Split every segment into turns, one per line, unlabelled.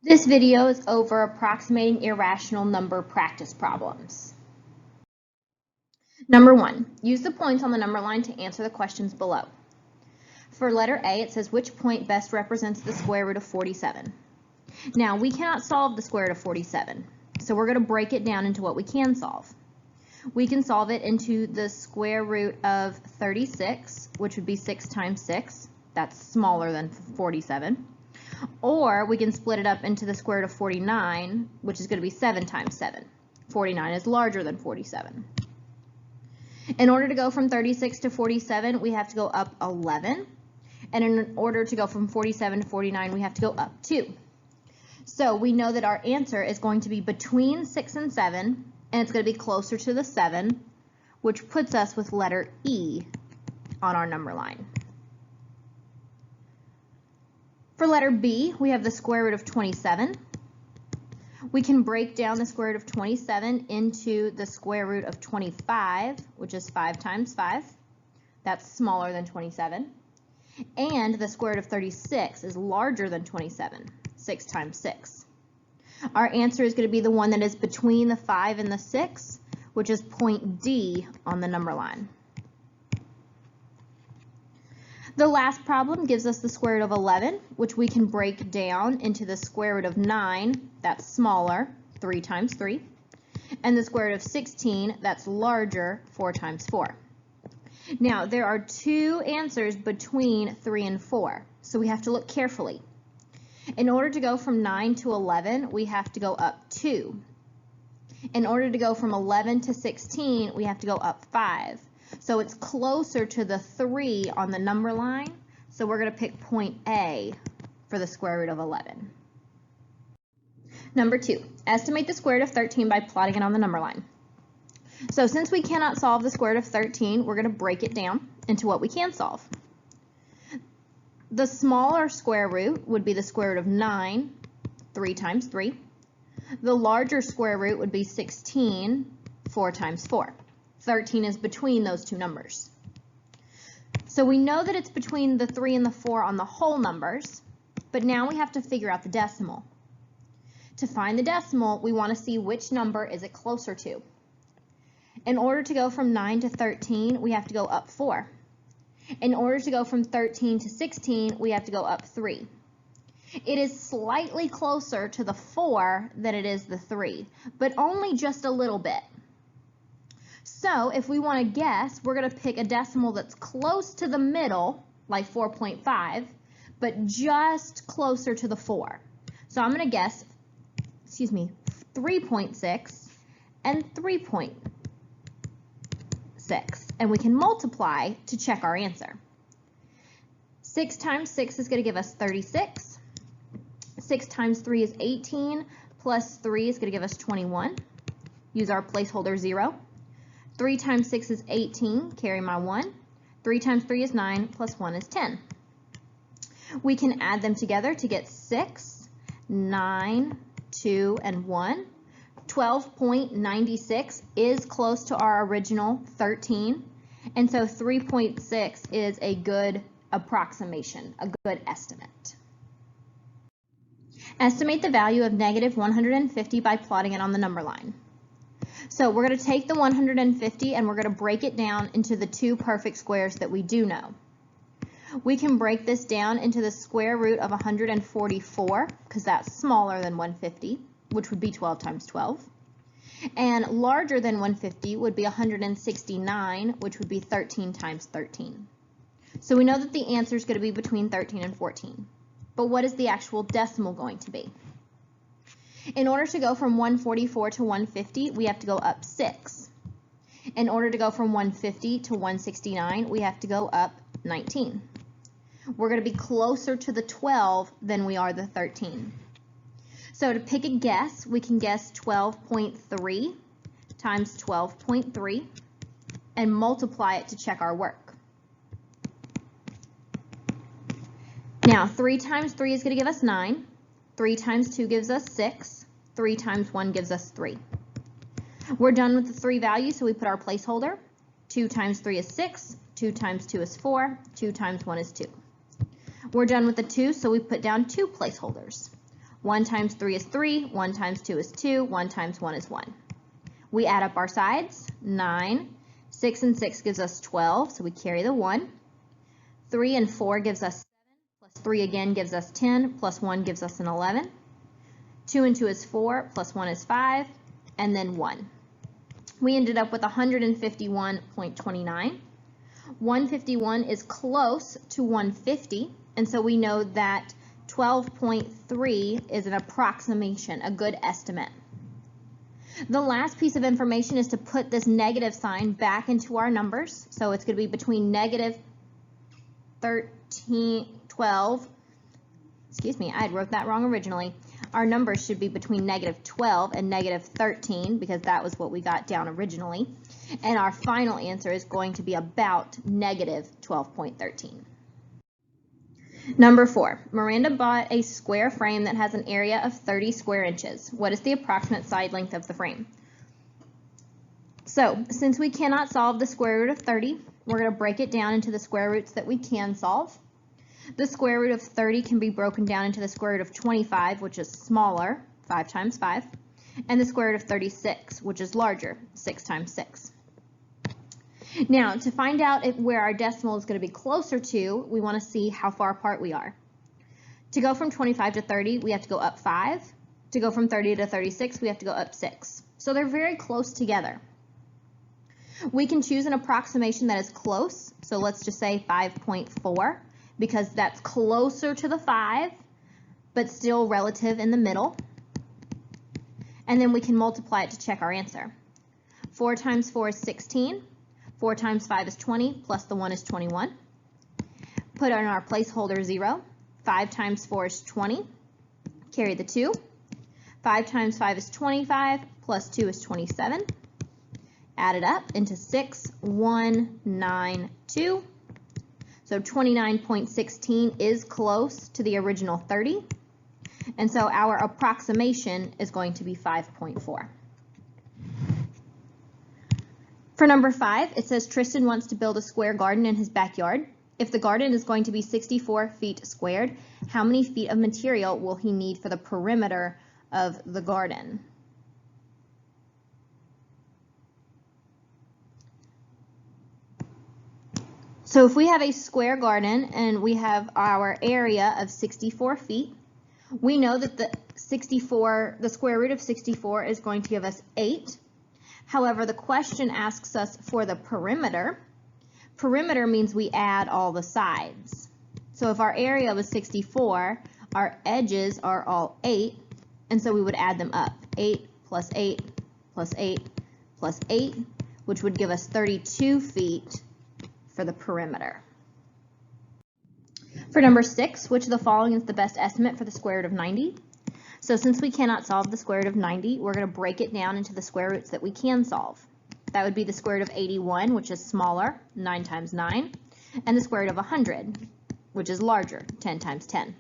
This video is over approximating irrational number practice problems. Number 1, use the points on the number line to answer the questions below. For letter A, it says which point best represents the square root of 47. Now, we cannot solve the square root of 47, so we're going to break it down into what we can solve. We can solve it into the square root of 36, which would be 6 times 6. That's smaller than 47. Or we can split it up into the square root of 49, which is going to be 7 times 7. 49 is larger than 47. In order to go from 36 to 47, we have to go up 11. And in order to go from 47 to 49, we have to go up 2. So we know that our answer is going to be between 6 and 7, and it's going to be closer to the 7, which puts us with letter E on our number line. For letter B, we have the square root of 27. We can break down the square root of 27 into the square root of 25, which is 5 times 5. That's smaller than 27. And the square root of 36 is larger than 27, 6 times 6. Our answer is going to be the one that is between the 5 and the 6, which is point D on the number line. The last problem gives us the square root of 11, which we can break down into the square root of 9, that's smaller, 3 times 3, and the square root of 16, that's larger, 4 times 4. Now, there are two answers between 3 and 4, so we have to look carefully. In order to go from 9 to 11, we have to go up 2. In order to go from 11 to 16, we have to go up 5. So it's closer to the 3 on the number line, so we're going to pick point A for the square root of 11. Number 2, estimate the square root of 13 by plotting it on the number line. So since we cannot solve the square root of 13, we're going to break it down into what we can solve. The smaller square root would be the square root of 9, 3 times 3. The larger square root would be 16, 4 times 4. 13 is between those two numbers. So we know that it's between the 3 and the 4 on the whole numbers, but now we have to figure out the decimal. To find the decimal, we want to see which number is it closer to. In order to go from 9 to 13, we have to go up 4. In order to go from 13 to 16, we have to go up 3. It is slightly closer to the 4 than it is the 3, but only just a little bit. So if we want to guess, we're going to pick a decimal that's close to the middle, like 4.5, but just closer to the 4. So I'm going to guess, 3.6 and 3.6, and we can multiply to check our answer. 6 times 6 is going to give us 36. 6 times 3 is 18, plus 3 is going to give us 21. Use our placeholder 0. 3 times 6 is 18, carry my 1. 3 times 3 is 9, plus 1 is 10. We can add them together to get 6, 9, 2, and 1. 12.96 is close to our original 13, and so 3.6 is a good approximation, a good estimate. Estimate the value of negative 150 by plotting it on the number line. So we're going to take the 150 and we're going to break it down into the two perfect squares that we do know. We can break this down into the square root of 144 because that's smaller than 150, which would be 12 times 12. And larger than 150 would be 169, which would be 13 times 13. So we know that the answer is going to be between 13 and 14. But what is the actual decimal going to be? In order to go from 144 to 150, we have to go up 6. In order to go from 150 to 169, we have to go up 19. We're going to be closer to the 12 than we are the 13. So to pick a guess, we can guess 12.3 times 12.3 and multiply it to check our work. Now, 3 times 3 is going to give us 9. 3 times 2 gives us 6. 3 times 1 gives us 3. We're done with the 3 values, so we put our placeholder. 2 times 3 is 6. 2 times 2 is 4. 2 times 1 is 2. We're done with the 2, so we put down 2 placeholders. 1 times 3 is 3, 1 times 2 is 2, 1 times 1 is 1. We add up our sides, 9, 6 and 6 gives us 12, so we carry the 1. 3 and 4 gives us 7, plus 3 again gives us 10, plus 1 gives us an 11. 2 and 2 is 4, plus 1 is 5, and then 1. We ended up with 151.29. 151 is close to 150, and so we know that 12.3 is an approximation, a good estimate. The last piece of information is to put this negative sign back into our numbers. So it's going to be between negative 12, excuse me, I wrote that wrong originally. Our numbers should be between negative 12 and negative 13 because that was what we got down originally. And our final answer is going to be about negative 12.13. Number 4, Miranda bought a square frame that has an area of 30 square inches. What is the approximate side length of the frame? So, since we cannot solve the square root of 30, we're going to break it down into the square roots that we can solve. The square root of 30 can be broken down into the square root of 25, which is smaller, 5 times 5, and the square root of 36, which is larger, 6 times 6. Now, to find out where our decimal is going to be closer to, we want to see how far apart we are. To go from 25 to 30, we have to go up 5. To go from 30 to 36, we have to go up 6. So they're very close together. We can choose an approximation that is close, so let's just say 5.4, because that's closer to the 5, but still relative in the middle. And then we can multiply it to check our answer. 4 times 4 is 16. 4 times 5 is 20, plus the 1 is 21. Put in our placeholder 0. 5 times 4 is 20. Carry the 2. 5 times 5 is 25, plus 2 is 27. Add it up into 6192. So 29.16 is close to the original 30. And so our approximation is going to be 5.4. For number 5, it says Tristan wants to build a square garden in his backyard. If the garden is going to be 64 feet squared, how many feet of material will he need for the perimeter of the garden? So if we have a square garden and we have our area of 64 feet, we know that the square root of 64 is going to give us 8. However, the question asks us for the perimeter. Perimeter means we add all the sides. So if our area was 64, our edges are all 8, and so we would add them up. 8 plus 8 plus 8 plus 8, which would give us 32 feet for the perimeter. For number 6, which of the following is the best estimate for the square root of 90? So since we cannot solve the square root of 90, we're going to break it down into the square roots that we can solve. That would be the square root of 81, which is smaller, 9 times 9, and the square root of 100, which is larger, 10 times 10.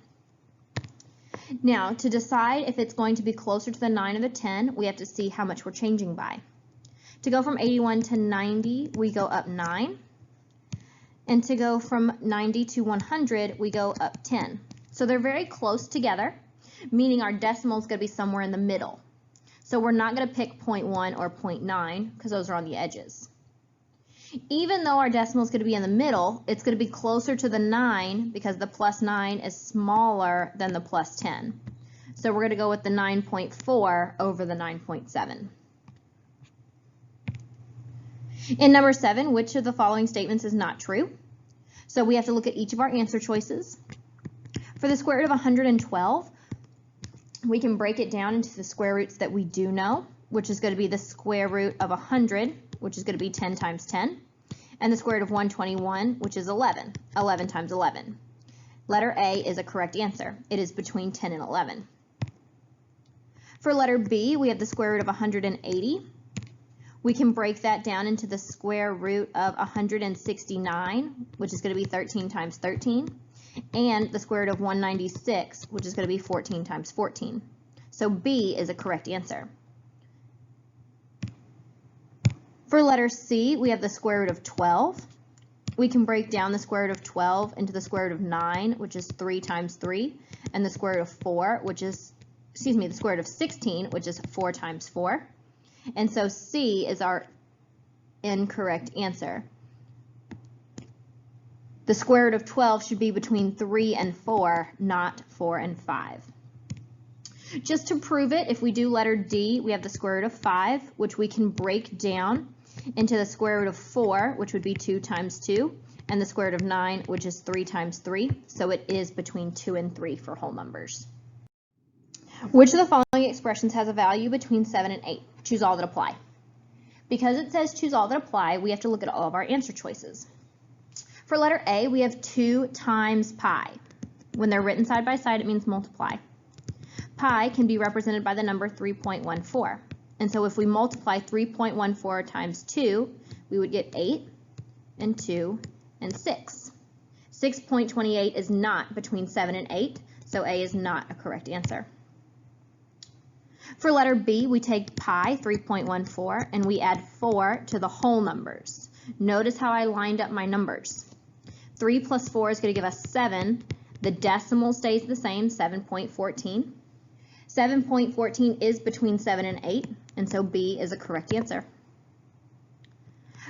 Now, to decide if it's going to be closer to the 9 or the 10, we have to see how much we're changing by. To go from 81 to 90, we go up 9. And to go from 90 to 100, we go up 10. So they're very close together, meaning our decimal is going to be somewhere in the middle. So we're not going to pick 0.1 or 0.9 because those are on the edges. Even though our decimal is going to be in the middle, it's going to be closer to the 9 because the plus 9 is smaller than the plus 10. So we're going to go with the 9.4 over the 9.7. In number 7, which of the following statements is not true? So we have to look at each of our answer choices. For the square root of 112, we can break it down into the square roots that we do know, which is going to be the square root of 100, which is going to be 10 times 10, and the square root of 121, which is 11, 11 times 11. Letter A is a correct answer. It is between 10 and 11. For letter B, we have the square root of 180. We can break that down into the square root of 169, which is going to be 13 times 13, and the square root of 196, which is going to be 14 times 14. So B is a correct answer. For letter C, we have the square root of 12. We can break down the square root of 12 into the square root of 9, which is 3 times 3, and the square root of 4, which is the square root of 16, which is 4 times 4. And so C is our incorrect answer. The square root of 12 should be between 3 and 4, not 4 and 5. Just to prove it, if we do letter D, we have the square root of 5, which we can break down into the square root of 4, which would be 2 times 2, and the square root of 9, which is 3 times 3. So it is between 2 and 3 for whole numbers. Which of the following expressions has a value between 7 and 8? Choose all that apply. Because it says choose all that apply, we have to look at all of our answer choices. For letter A, we have 2 times pi. When they're written side by side, it means multiply. Pi can be represented by the number 3.14. And so if we multiply 3.14 times 2, we would get 8 and 2 and 6. 6.28 is not between 7 and 8, so A is not a correct answer. For letter B, we take pi, 3.14, and we add 4 to the whole numbers. Notice how I lined up my numbers. 3 plus 4 is going to give us 7. The decimal stays the same, 7.14. 7.14 is between 7 and 8, and so B is a correct answer.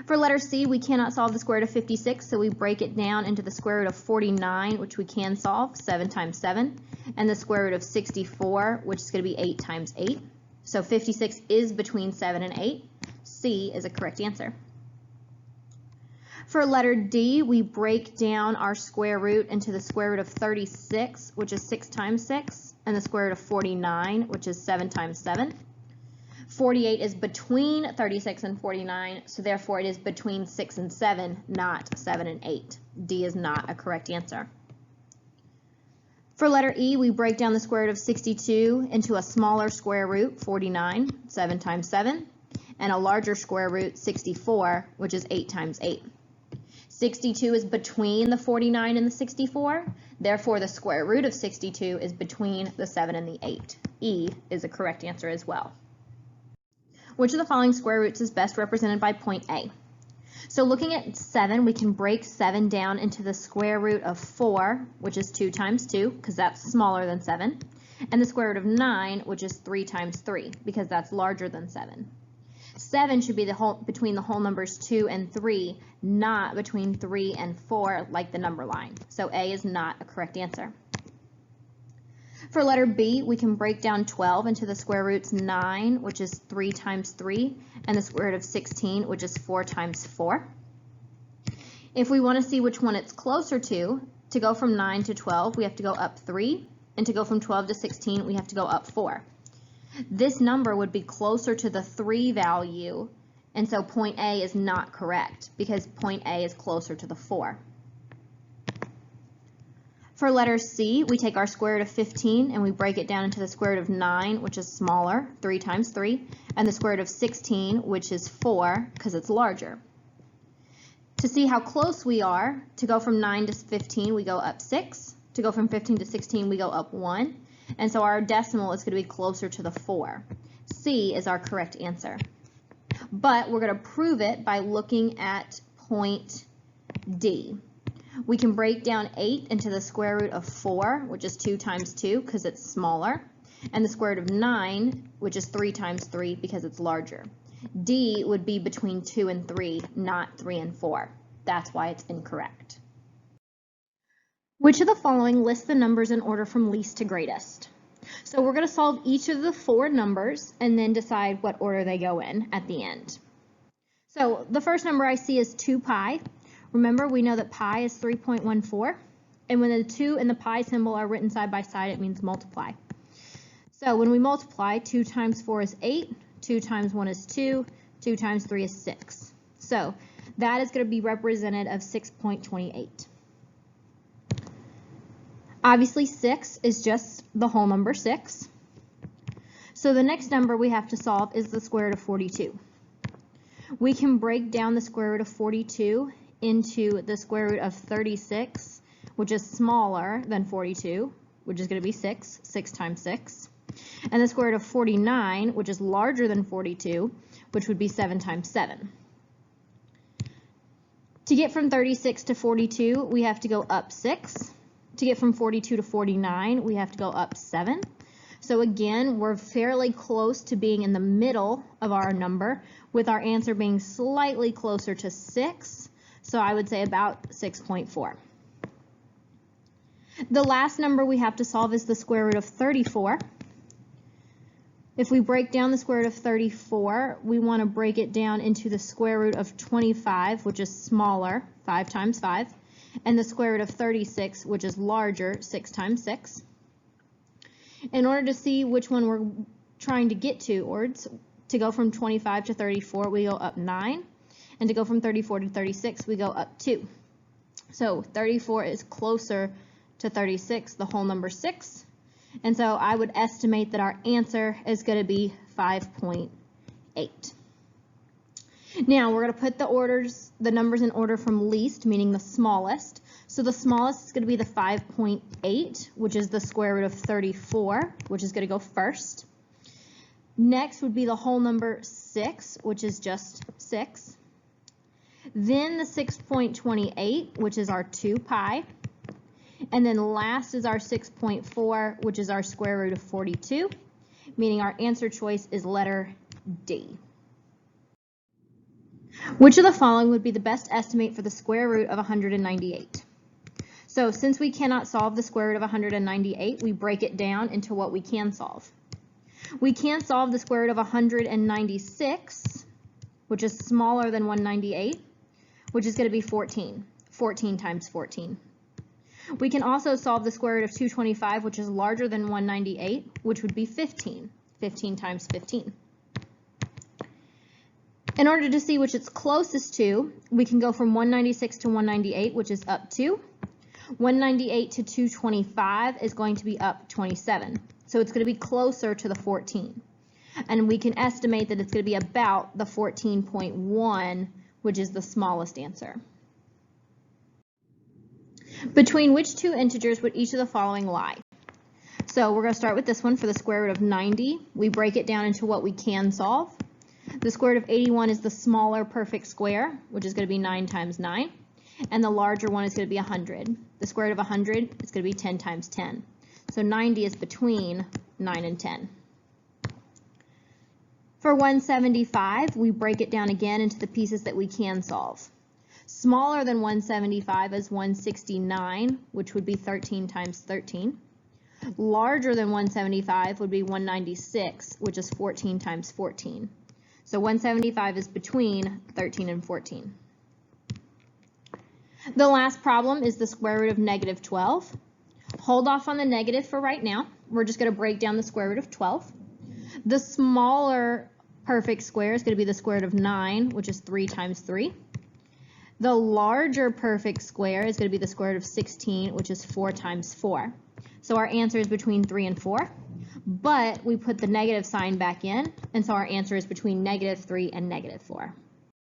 For letter C, we cannot solve the square root of 56, so we break it down into the square root of 49, which we can solve, 7 times 7, and the square root of 64, which is going to be 8 times 8. So 56 is between 7 and 8. C is a correct answer. For letter D, we break down our square root into the square root of 36, which is 6 times 6, and the square root of 49, which is 7 times 7. 48 is between 36 and 49, so therefore it is between 6 and 7, not 7 and 8. D is not a correct answer. For letter E, we break down the square root of 62 into a smaller square root, 49, 7 times 7, and a larger square root, 64, which is 8 times 8. 62 is between the 49 and the 64, therefore the square root of 62 is between the 7 and the 8. E is a correct answer as well. Which of the following square roots is best represented by point A? So looking at 7, we can break 7 down into the square root of 4, which is 2 times 2, because that's smaller than 7, and the square root of 9, which is 3 times 3, because that's larger than 7. 7 should be between the whole numbers 2 and 3, not between 3 and 4 like the number line. So A is not a correct answer. For letter B, we can break down 12 into the square roots 9, which is 3 times 3, and the square root of 16, which is 4 times 4. If we want to see which one it's closer to go from 9 to 12, we have to go up 3, and to go from 12 to 16, we have to go up 4. This number would be closer to the 3 value, and so point A is not correct because point A is closer to the 4. For letter C, we take our square root of 15 and we break it down into the square root of 9, which is smaller, 3 times 3, and the square root of 16, which is 4, because it's larger. To see how close we are, to go from 9 to 15, we go up 6. To go from 15 to 16, we go up 1. And so our decimal is going to be closer to the 4. C is our correct answer. But we're going to prove it by looking at point D. We can break down 8 into the square root of 4, which is 2 times 2 because it's smaller, and the square root of 9, which is 3 times 3 because it's larger. D would be between 2 and 3, not 3 and 4. That's why it's incorrect. Which of the following lists the numbers in order from least to greatest? So we're going to solve each of the 4 numbers and then decide what order they go in at the end. So the first number I see is 2 pi. Remember, we know that pi is 3.14, and when the 2 and the pi symbol are written side by side, it means multiply. So when we multiply, 2 times 4 is 8, 2 times 1 is 2, 2 times 3 is 6. So that is going to be represented of 6.28. Obviously, 6 is just the whole number 6. So the next number we have to solve is the square root of 42. We can break down the square root of 42 into the square root of 36, which is smaller than 42, which is going to be 6, 6 times 6. And the square root of 49, which is larger than 42, which would be 7 times 7. To get from 36 to 42, we have to go up 6. To get from 42 to 49, we have to go up 7. So again, we're fairly close to being in the middle of our number, with our answer being slightly closer to 6. So I would say about 6.4. The last number we have to solve is the square root of 34. If we break down the square root of 34, we want to break it down into the square root of 25, which is smaller, 5 times 5, and the square root of 36, which is larger, 6 times 6. In order to see which one we're trying to get to, or to go from 25 to 34, we go up 9, and to go from 34 to 36, we go up 2. So 34 is closer to 36, the whole number 6, and so I would estimate that our answer is going to be 5.8. Now we're going to put the numbers in order from least, meaning the smallest. So the smallest is going to be the 5.8, which is the square root of 34, which is going to go first. Next would be the whole number 6, which is just 6. Then the 6.28, which is our 2 pi. And then last is our 6.4, which is our square root of 42, meaning our answer choice is letter D. Which of the following would be the best estimate for the square root of 198? So since we cannot solve the square root of 198, we break it down into what we can solve. We can solve the square root of 196, which is smaller than 198, which is going to be 14. 14 times 14. We can also solve the square root of 225, which is larger than 198, which would be 15. 15 times 15. In order to see which it's closest to, we can go from 196 to 198, which is up 2. 198 to 225 is going to be up 27. So it's going to be closer to the 14. And we can estimate that it's going to be about the 14.1, which is the smallest answer. Between which two integers would each of the following lie? So we're going to start with this one for the square root of 90. We break it down into what we can solve. The square root of 81 is the smaller perfect square, which is going to be 9 times 9. And the larger one is going to be 100. The square root of 100 is going to be 10 times 10. So 90 is between 9 and 10. For 175, we break it down again into the pieces that we can solve. Smaller than 175 is 169, which would be 13 times 13. Larger than 175 would be 196, which is 14 times 14. So 175 is between 13 and 14. The last problem is the square root of negative 12. Hold off on the negative for right now. We're just going to break down the square root of 12. The smaller perfect square is going to be the square root of 9, which is 3 times 3. The larger perfect square is going to be the square root of 16, which is 4 times 4. So our answer is between 3 and 4, but we put the negative sign back in, and so our answer is between negative 3 and negative 4.